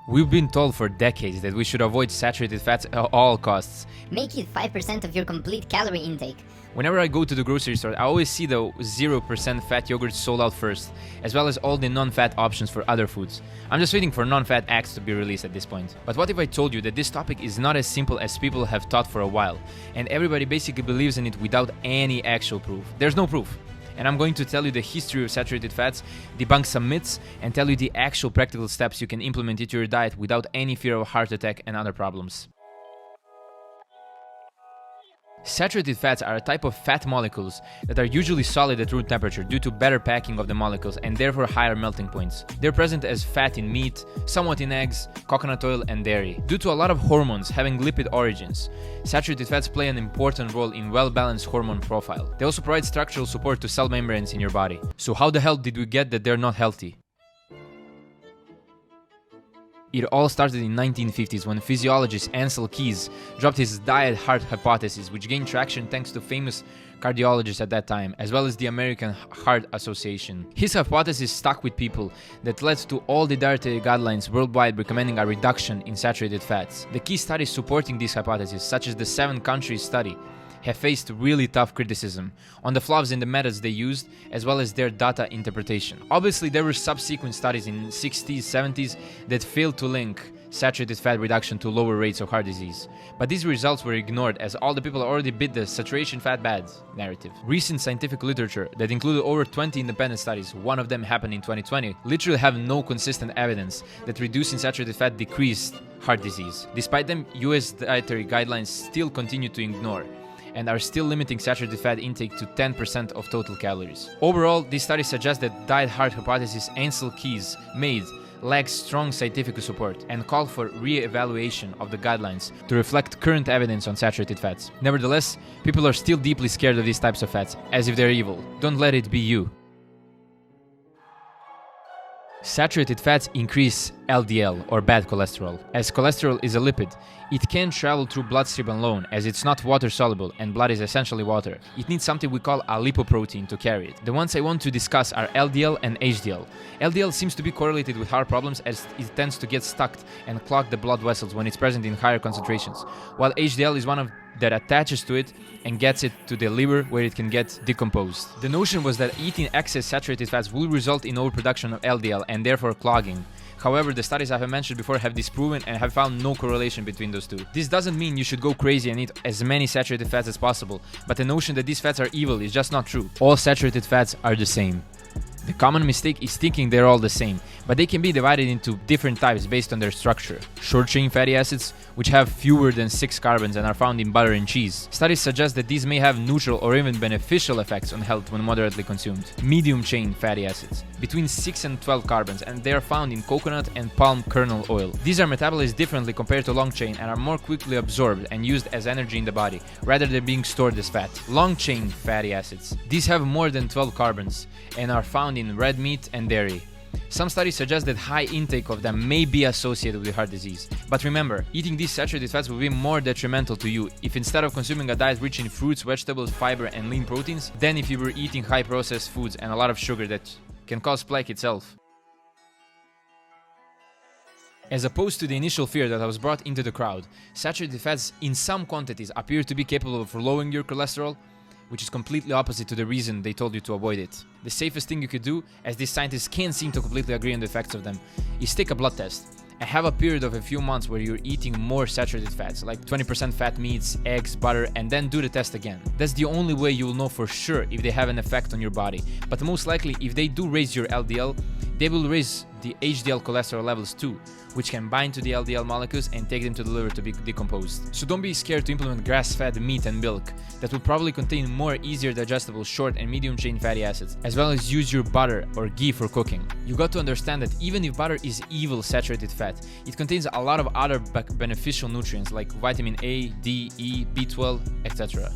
We've been told for decades that we should avoid saturated fats at all costs. Make it 5% of your complete calorie intake. Whenever I go to the grocery store, I always see the 0% fat yogurt sold out first, as well as all the non-fat options for other foods. I'm just waiting for non-fat acts to be released at this point. But what if I told you that this topic is not as simple as people have thought for a while, and everybody basically believes in it without any actual proof? There's no proof. And I'm going to tell you the history of saturated fats, debunk some myths, and tell you the actual practical steps you can implement into your diet without any fear of a heart attack and other problems. Saturated fats are a type of fat molecules that are usually solid at room temperature due to better packing of the molecules and therefore higher melting points. They're present as fat in meat, somewhat in eggs, coconut oil, and dairy. Due to a lot of hormones having lipid origins, saturated fats play an important role in well-balanced hormone profile. They also provide structural support to cell membranes in your body. So how the hell did we get that they're not healthy? It all started in 1950s when physiologist Ancel Keys dropped his diet heart hypothesis, which gained traction thanks to famous cardiologists at that time, as well as the American Heart Association. His hypothesis stuck with people that led to all the dietary guidelines worldwide recommending a reduction in saturated fats. The key studies supporting this hypothesis, such as the 7-country study, have faced really tough criticism on the flaws in the methods they used, as well as their data interpretation. Obviously, there were subsequent studies in 60s, 70s that failed to link saturated fat reduction to lower rates of heart disease. But these results were ignored as all the people already bit the saturation fat bad narrative. Recent scientific literature that included over 20 independent studies, one of them happened in 2020, literally have no consistent evidence that reducing saturated fat decreased heart disease. Despite them, US dietary guidelines still continue to ignore and are still limiting saturated fat intake to 10% of total calories. Overall, these studies suggest that diet heart hypothesis Ancel Keys made lacks strong scientific support and call for re-evaluation of the guidelines to reflect current evidence on saturated fats. Nevertheless, people are still deeply scared of these types of fats, as if they're evil. Don't let it be you. Saturated fats increase LDL, or bad cholesterol. As cholesterol is a lipid, it can travel through bloodstream alone, as it's not water soluble and blood is essentially water. It needs something we call a lipoprotein to carry it. The ones I want to discuss are LDL and HDL. LDL seems to be correlated with heart problems as it tends to get stuck and clog the blood vessels when it's present in higher concentrations, while HDL is one of that attaches to it and gets it to the liver where it can get decomposed. The notion was that eating excess saturated fats will result in overproduction of LDL and therefore clogging. However, the studies I have mentioned before have disproven and have found no correlation between those two. This doesn't mean you should go crazy and eat as many saturated fats as possible, but the notion that these fats are evil is just not true. All saturated fats are the same. The common mistake is thinking they're all the same, but they can be divided into different types based on their structure. Short-chain fatty acids, which have fewer than 6 carbons and are found in butter and cheese. Studies suggest that these may have neutral or even beneficial effects on health when moderately consumed. Medium-chain fatty acids, between 6 and 12 carbons, and they are found in coconut and palm kernel oil. These are metabolized differently compared to long-chain and are more quickly absorbed and used as energy in the body, rather than being stored as fat. Long-chain fatty acids. These have more than 12 carbons and are found in red meat and dairy. Some studies suggest that high intake of them may be associated with heart disease. But remember, eating these saturated fats will be more detrimental to you if instead of consuming a diet rich in fruits, vegetables, fiber, and lean proteins, than if you were eating high processed foods and a lot of sugar that can cause plaque itself. As opposed to the initial fear that I was brought into the crowd, saturated fats in some quantities appear to be capable of lowering your cholesterol, which is completely opposite to the reason they told you to avoid it. The safest thing you could do, as these scientists can't seem to completely agree on the effects of them, is take a blood test and have a period of a few months where you're eating more saturated fats, like 20% fat meats, eggs, butter, and then do the test again. That's the only way you will know for sure if they have an effect on your body. But most likely, if they do raise your LDL, they will raise the HDL cholesterol levels too, which can bind to the LDL molecules and take them to the liver to be decomposed. So don't be scared to implement grass-fed meat and milk that will probably contain more easier digestible short and medium chain fatty acids, as well as use your butter or ghee for cooking. You got to understand that even if butter is evil saturated fat, it contains a lot of other beneficial nutrients like vitamin A, D, E, B12, etc.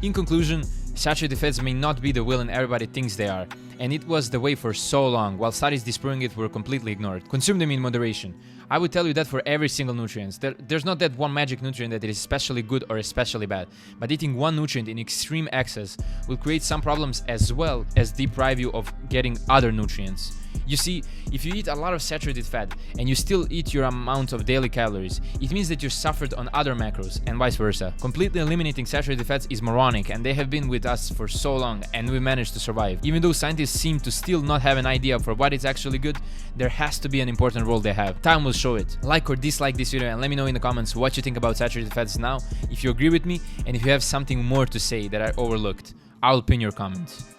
In conclusion, saturated fats may not be the villain everybody thinks they are, and it was the way for so long, while studies disproving it were completely ignored. Consume them in moderation. I would tell you that for every single nutrient. There's not that one magic nutrient that is especially good or especially bad, but eating one nutrient in extreme excess will create some problems as well as deprive you of getting other nutrients. You see, if you eat a lot of saturated fat and you still eat your amount of daily calories, it means that you suffered on other macros and vice versa. Completely eliminating saturated fats is moronic, and they have been with us for so long and we managed to survive. Even though scientists seem to still not have an idea for what is actually good, there has to be an important role they have. Time will show it. Like or dislike this video and let me know in the comments what you think about saturated fats now, if you agree with me, and if you have something more to say that I overlooked. I'll pin your comments.